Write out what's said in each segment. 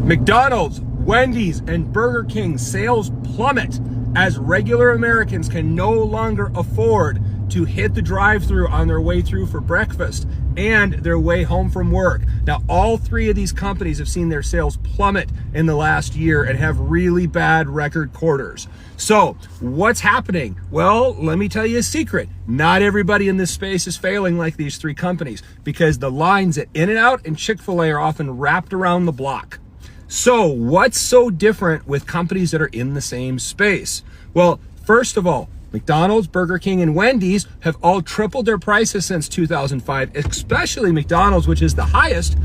McDonald's, Wendy's, and Burger King sales plummet as regular Americans can no longer afford to hit the drive-thru on their way through for breakfast and their way home from work. Now, all three of these companies have seen their sales plummet in the last year and have really bad record quarters. So what's happening? Well, let me tell you a secret. Not everybody in this space is failing like these three companies, because the lines at In-N-Out and Chick-fil-A are often wrapped around the block. So what's so different with companies that are in the same space? Well, first of all, McDonald's, Burger King, and Wendy's have all tripled their prices since 2005, especially McDonald's, which is the highest.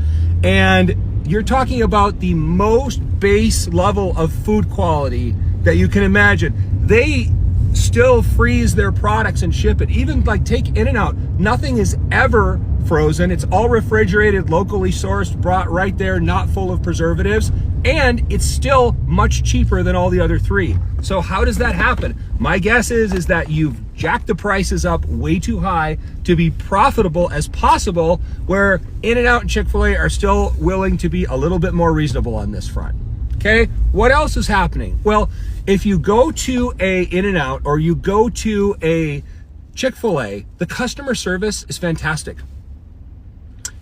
And you're talking about the most base level of food quality that you can imagine. They still freeze their products and ship it. Even like take In-N-Out, nothing is ever frozen. It's all refrigerated, locally sourced, brought right there, not full of preservatives. And it's still much cheaper than all the other three. So how does that happen? My guess is that you've jacked the prices up way too high to be profitable as possible, where In-N-Out and Chick-fil-A are still willing to be a little bit more reasonable on this front. Okay, what else is happening? Well, if you go to a In-N-Out or you go to a Chick-fil-A, the customer service is fantastic.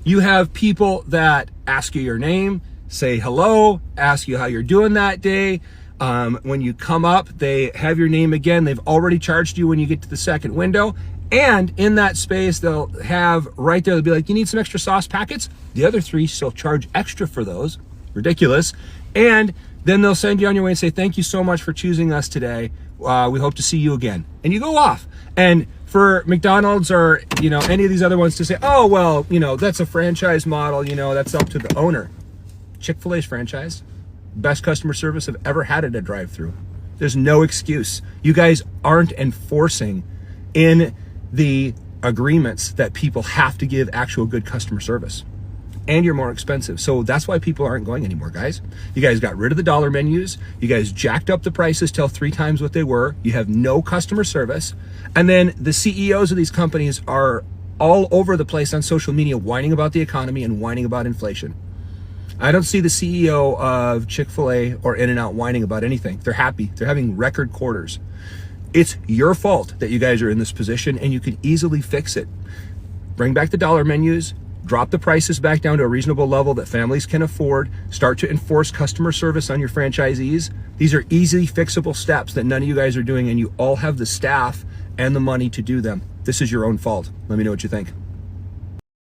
You have people that ask you your name, say hello, ask you how you're doing that day. When you come up, they have your name again. They've already charged you when you get to the second window. And in that space, they'll have right there, they'll be like, you need some extra sauce packets? The other three still charge extra for those. Ridiculous. And then they'll send you on your way and say, thank you so much for choosing us today. We hope to see you again. And you go off. And for McDonald's or, any of these other ones to say, oh, well, that's a franchise model, that's up to the owner. Chick-fil-A's franchise, best customer service I've ever had at a drive-thru. There's no excuse. You guys aren't enforcing in the agreements that people have to give actual good customer service. And you're more expensive. So that's why people aren't going anymore, guys. You guys got rid of the dollar menus. You guys jacked up the prices till 3 times what they were. You have no customer service. And then the CEOs of these companies are all over the place on social media whining about the economy and whining about inflation. I don't see the CEO of Chick-fil-A or In-N-Out whining about anything. They're happy. They're having record quarters. It's your fault that you guys are in this position, and you could easily fix it. Bring back the dollar menus. Drop the prices back down to a reasonable level that families can afford. Start to enforce customer service on your franchisees. These are easily fixable steps that none of you guys are doing, and you all have the staff and the money to do them. This is your own fault. Let me know what you think.